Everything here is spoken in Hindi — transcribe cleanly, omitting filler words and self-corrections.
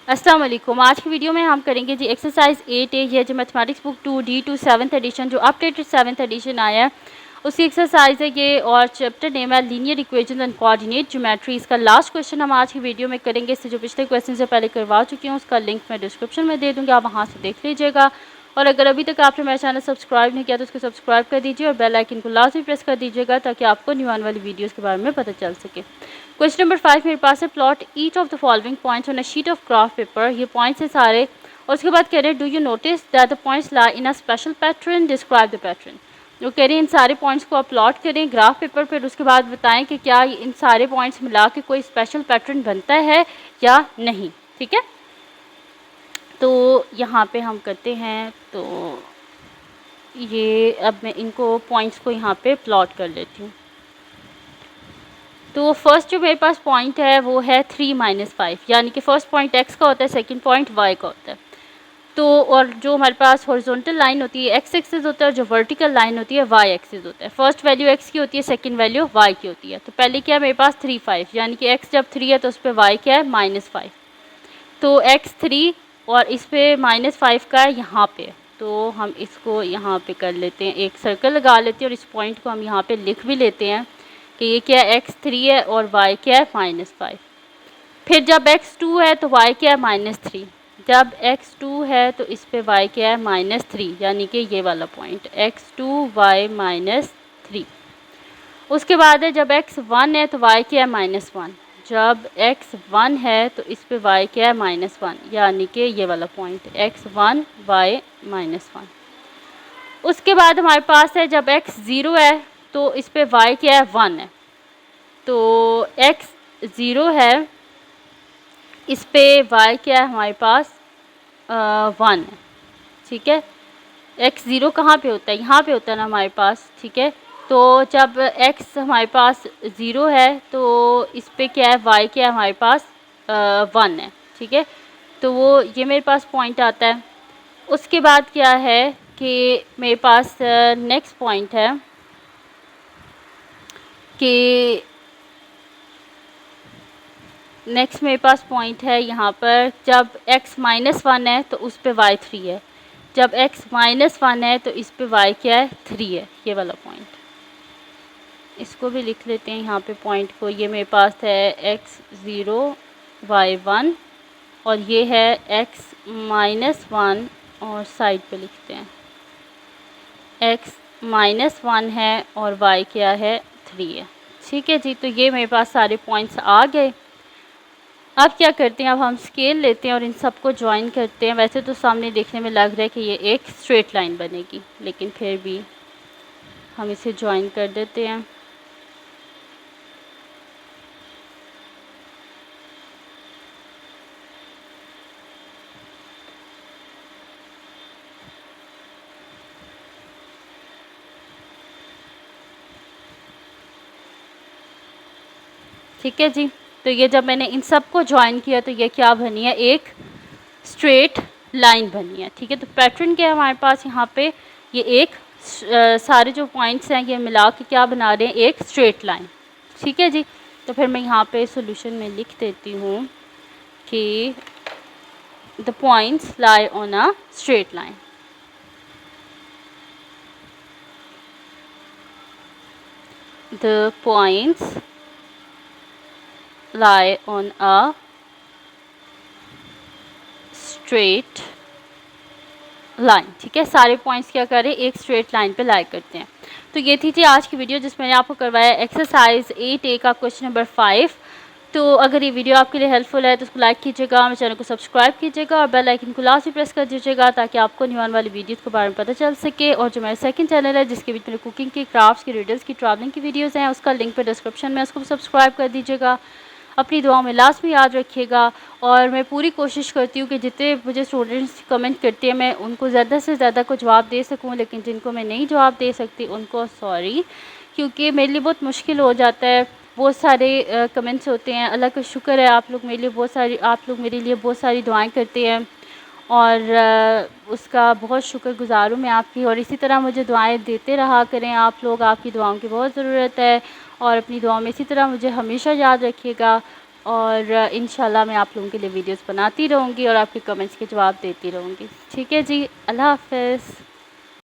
अस्सलाम वालेकुम। आज की वीडियो में हम करेंगे जी एक्सरसाइज 8A। ये जो mathematics book 2D2 7th edition जो अपडेटेड 7th एडिशन आया है उसकी एक्सरसाइज है ये, और चैप्टर नेम है linear equation and coordinate geometry. इसका लास्ट क्वेश्चन हम आज की वीडियो में करेंगे। इससे जो पिछले क्वेश्चन से पहले करवा चुकी हूँ उसका लिंक मैं डिस्क्रिप्शन में दे दूँगी, आप वहाँ से देख लीजिएगा। और अगर अभी तक आपने मेरा चैनल सब्सक्राइब नहीं किया तो उसको सब्सक्राइब कर दीजिए और बेल आइकन को लाजमी प्रेस कर दीजिएगा ताकि आपको न्यू आने वाली वीडियोज़ के बारे में पता चल सके। क्वेश्चन नंबर 5 मेरे पास है, plot each of the following points on a sheet of graph paper. ये पॉइंट्स हैं सारे, और उसके बाद कह रहे हैं do you notice that the points lie in a special pattern, describe the pattern. जो कह रहे हैं इन सारे पॉइंट्स को आप प्लॉट करें ग्राफ पेपर पर, उसके बाद बताएं कि क्या इन सारे पॉइंट्स मिला के कोई स्पेशल पैटर्न बनता है या नहीं। ठीक है, तो यहाँ पे हम करते हैं। तो ये अब मैं इनको पॉइंट्स को यहाँ पे प्लॉट कर लेती हूँ। तो फर्स्ट जो मेरे पास पॉइंट है वो है 3 - 5, यानी कि फर्स्ट पॉइंट x का होता है, सेकंड पॉइंट y का होता है। तो और जो हमारे पास हॉरिजॉन्टल लाइन होती है x एक्सिस होता है, और जो वर्टिकल लाइन होती है y एक्सिस होता है। फर्स्ट वैल्यू x की होती है, सेकंड वैल्यू y की होती है। तो पहले क्या है मेरे पास 3 5, यानी कि x जब 3 है तो उस पर y क्या है -5। तो x 3 और इस पर -5 का है यहाँ पे, तो हम इसको यहाँ पे कर लेते हैं, एक सर्कल लगा लेते हैं और इस पॉइंट को हम यहाँ पे लिख भी लेते हैं कि ये क्या है x 3 है और y क्या है -5। फिर जब x 2 है तो y क्या है -3। जब x 2 है तो इस पे y क्या है -3, यानी कि ये वाला पॉइंट x 2 y -3। उसके बाद है जब x 1 है तो y क्या है -1। जब x 1 है तो इस पे y क्या है -1, यानी कि ये वाला पॉइंट x 1 y -1। उसके बाद हमारे पास है जब x 0 है तो इस पे y क्या है 1 है। तो x 0 है, इस पे y क्या है हमारे पास 1 है। ठीक है, x 0 कहाँ पे होता है, यहाँ पे होता है ना हमारे पास। ठीक है, तो जब x हमारे पास 0 है तो इस पे क्या है y क्या है हमारे पास 1 है। ठीक है, तो वो ये मेरे पास पॉइंट आता है। उसके बाद क्या है कि मेरे पास नेक्स्ट पॉइंट है कि नेक्स्ट मेरे पास पॉइंट है यहाँ पर जब x -1 है तो उस पे y 3 है। जब x -1 है तो इस पे y क्या है 3 है, ये वाला पॉइंट। इसको भी लिख लेते हैं यहाँ पे पॉइंट को। ये मेरे पास है x 0 y 1 और ये है x -1, और साइड पे लिखते हैं x -1 है और y क्या है 3 है। ठीक है जी, तो ये मेरे पास सारे पॉइंट्स आ गए। अब क्या करते हैं, अब हम स्केल लेते हैं और इन सबको ज्वाइन करते हैं। वैसे तो सामने देखने में लग रहा है कि ये एक स्ट्रेट लाइन बनेगी, लेकिन फिर भी हम इसे ज्वाइन कर देते हैं। ठीक है जी, तो ये जब मैंने इन सबको ज्वाइन किया तो ये क्या बनी है, एक स्ट्रेट लाइन बनी है। ठीक है, तो पैटर्न क्या है हमारे पास यहाँ पे, ये एक सारे जो पॉइंट्स हैं ये मिला के क्या बना रहे हैं, एक स्ट्रेट लाइन। ठीक है जी, तो फिर मैं यहाँ पे सॉल्यूशन में लिख देती हूँ कि the points lie on a straight line. The points lie on a straight line। ठीक है, सारे पॉइंट्स क्या करें, एक स्ट्रेट लाइन पे लाई करते हैं। तो ये थी आज की वीडियो जिसमें मैंने आपको करवाया एक्सरसाइज 8A का क्वेश्चन नंबर 5। तो अगर ये वीडियो आपके लिए हेल्पफुल है तो उसको लाइक कीजिएगा, मेरे चैनल को सब्सक्राइब कीजिएगा और बेल आइकन को लास्ट भी प्रेस कर दीजिएगा ताकि आपको न्यू आने वाली वीडियोज़ के बारे में पता चल सके। और जो मेरा सेकंड चैनल है जिसके बीच में कुकिंग की, क्राफ्ट्स की, रिडल्स की, ट्रैवलिंग की वीडियोज़ हैं, उसका लिंक पे डिस्क्रिप्शन में, उसको भी सब्सक्राइब कर दीजिएगा। अपनी दुआओं में लास्ट में याद रखिएगा। और मैं पूरी कोशिश करती हूँ कि जितने मुझे स्टूडेंट्स कमेंट करते हैं मैं उनको ज़्यादा से ज़्यादा को जवाब दे सकूँ, लेकिन जिनको मैं नहीं जवाब दे सकती उनको सॉरी, क्योंकि मेरे लिए बहुत मुश्किल हो जाता है। बहुत सारे कमेंट्स होते हैं, अल्लाह का शुक्र है आप लोग मेरे लिए बहुत सारी दुआएं करते हैं और उसका बहुत शुक्रगुज़ार हूँ मैं आपकी। और इसी तरह मुझे दुआएं देते रहा करें आप लोग, आपकी दुआओं की बहुत ज़रूरत है और अपनी दुआओं में इसी तरह मुझे हमेशा याद रखिएगा। और इंशाल्लाह मैं आप लोगों के लिए वीडियोस बनाती रहूँगी और आपके कमेंट्स के जवाब देती रहूँगी। ठीक है जी, अल्लाह हाफ़िज़।